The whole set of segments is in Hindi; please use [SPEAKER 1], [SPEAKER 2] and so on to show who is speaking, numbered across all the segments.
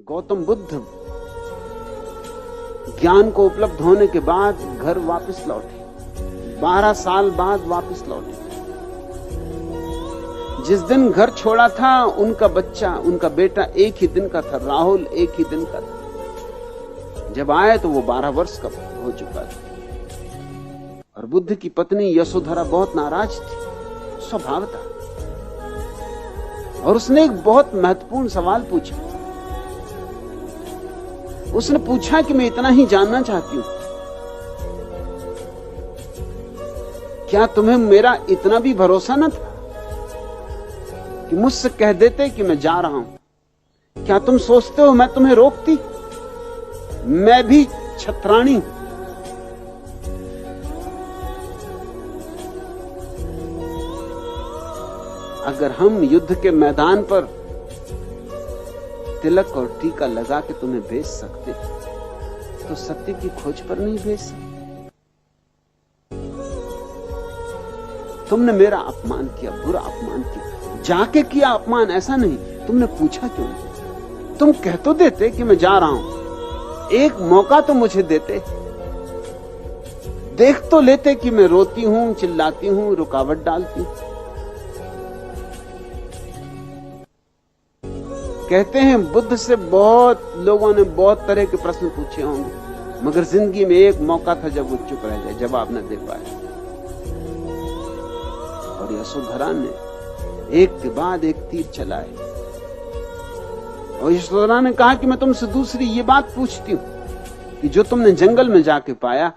[SPEAKER 1] गौतम बुद्ध ज्ञान को उपलब्ध होने के बाद घर वापस लौटे। 12 साल बाद वापस लौटे। जिस दिन घर छोड़ा था उनका बच्चा, उनका बेटा एक ही दिन का था, राहुल एक ही दिन का था। जब आए तो वो 12 वर्ष का हो चुका था। और बुद्ध की पत्नी यशोधरा बहुत नाराज थी, स्वभाव था। और उसने एक बहुत महत्वपूर्ण सवाल पूछा। उसने पूछा कि मैं इतना ही जानना चाहती हूं, क्या तुम्हें मेरा इतना भी भरोसा न था कि मुझसे कह देते कि मैं जा रहा हूं? क्या तुम सोचते हो मैं तुम्हें रोकती? मैं भी छत्राणी हूं। अगर हम युद्ध के मैदान पर तिलक और टीका लगा के तुम्हें भेज सकते तो सत्य की खोज पर नहीं भेज सकते। तुमने मेरा अपमान किया, बुरा अपमान किया, जाके किया अपमान, ऐसा नहीं। तुमने पूछा क्यों? तुम कह तो देते कि मैं जा रहा हूं, एक मौका तो मुझे देते, देख तो लेते कि मैं रोती हूं, चिल्लाती हूं, रुकावट डालती हूं। कहते हैं बुद्ध से बहुत लोगों ने बहुत तरह के प्रश्न पूछे होंगे, मगर जिंदगी में एक मौका था जब वो चुप रह गए, जवाब न दे पाए। और यशोधरा ने एक के बाद एक तीर चलाए। और यशोधरा ने कहा कि मैं तुमसे दूसरी ये बात पूछती हूं कि जो तुमने जंगल में जाके पाया,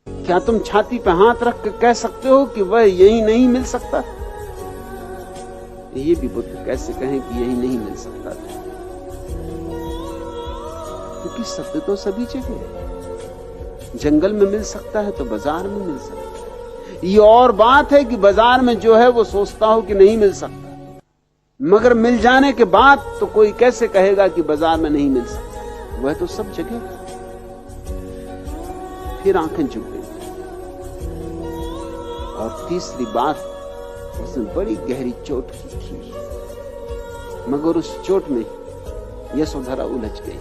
[SPEAKER 1] क्या तुम छाती पे हाथ रख के कह सकते हो कि वह यही नहीं मिल सकता? ये भी बुद्ध कैसे कहें कि यही नहीं मिल सकता था, क्योंकि सत्य तो सभी जगह है। जंगल में मिल सकता है तो बाजार में मिल सकता है। ये और बात है कि बाजार में जो है वो सोचता हो कि नहीं मिल सकता, मगर मिल जाने के बाद तो कोई कैसे कहेगा कि बाजार में नहीं मिल सकता? वह तो सब जगह। फिर आंखें झुक गई। और तीसरी बात, उसने बड़ी गहरी चोट की थी, मगर उस चोट में यशोधरा उलझ गई।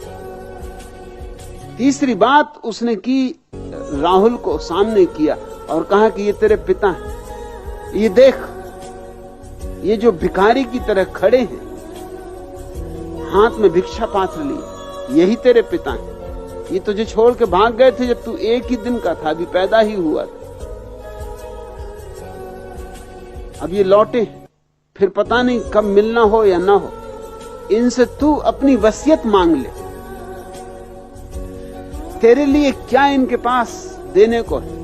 [SPEAKER 1] तीसरी बात उसने की, राहुल को सामने किया और कहा कि ये तेरे पिता हैं, ये देख, ये जो भिखारी की तरह खड़े हैं, हाथ में भिक्षा पात्र लिए, यही तेरे पिता हैं। ये तुझे छोड़ के भाग गए थे जब तू एक ही दिन का था, अभी पैदा ही हुआ था। अब ये लौटे, फिर पता नहीं कब मिलना हो या ना हो। इनसे तू अपनी वसीयत मांग ले, तेरे लिए क्या इनके पास देने को है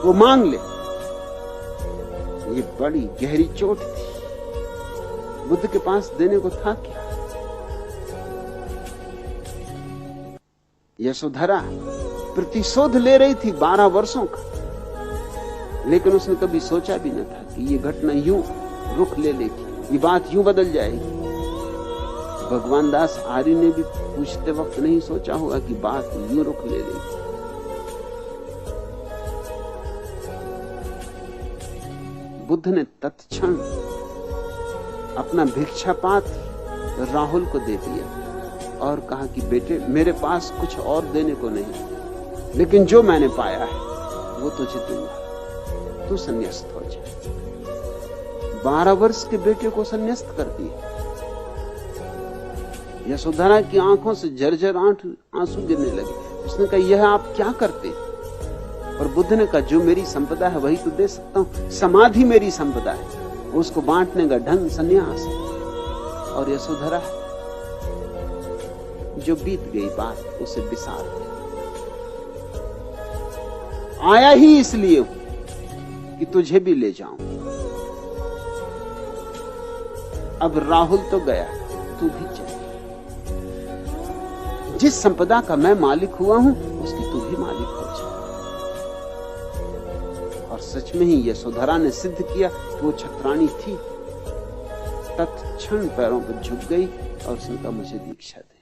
[SPEAKER 1] वो मांग ले। ये बड़ी गहरी चोट थी। बुद्ध के पास देने को था क्या? यशोधरा प्रतिशोध ले रही थी 12 वर्षों का, लेकिन उसने कभी सोचा भी न था कि ये घटना यूं रुख ले लेगी, ये बात यूं बदल जाएगी। भगवान दास आर्य ने भी पूछते वक्त नहीं सोचा होगा कि बात यूं रुख ले लेगी। बुद्ध ने तत्क्षण अपना भिक्षा पात्र राहुल को दे दिया और कहा कि बेटे, मेरे पास कुछ और देने को नहीं, लेकिन जो मैंने पाया है वो तुझे दूंगा, तू संन्यास्त हो जा। 12 वर्ष के बेटे को संन्यास्त कर दिया। यशोधरा की आंखों से झरझर आंसू गिरने लगे। उसने कहा, यह आप क्या करते? और बुद्ध ने कहा, जो मेरी संपदा है वही तो दे सकता हूं। समाधि मेरी संपदा है, उसको बांटने का ढंग संन्यास है। और यशोधरा जो बीत गई बात उसे बिसार दे। आया ही इसलिए कि तुझे भी ले जाऊं। अब राहुल तो गया, तू भी चल। जिस संपदा का मैं मालिक हुआ हूं उसकी तू भी मालिक हो जा। और सच में ही यशोधरा ने सिद्ध किया कि वो छत्राणी थी। तत्क्षण पैरों पर झुक गई और उसने कहा, मुझे दीक्षा दे।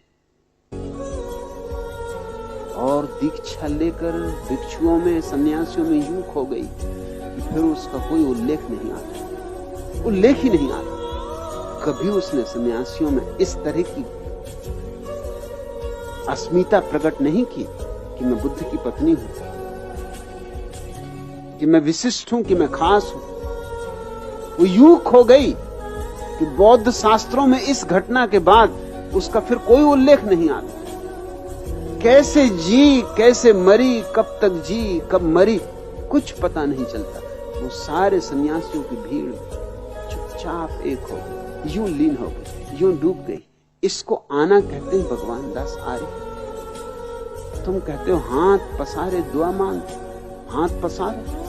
[SPEAKER 1] और दीक्षा लेकर भिक्षुओं में, सन्यासियों में यूं खो गई कि फिर उसका कोई उल्लेख नहीं आता, उल्लेख ही नहीं आता। कभी उसने सन्यासियों में इस तरह की अस्मिता प्रकट नहीं की कि मैं बुद्ध की पत्नी हूं, कि मैं विशिष्ट हूं, कि मैं खास हूं। वो यूं खो गई कि बौद्ध शास्त्रों में इस घटना के बाद उसका फिर कोई उल्लेख नहीं आता। कैसे जी, कैसे मरी, कब तक जी, कब मरी, कुछ पता नहीं चलता। वो सारे सन्यासियों की भीड़ चुपचाप एक हो गई, यूं लीन हो गई, यूं डूब गई। इसको आना कहते हैं भगवान दास आर्य। तुम कहते हो हाथ पसारे दुआ मांग, हाथ पसारे,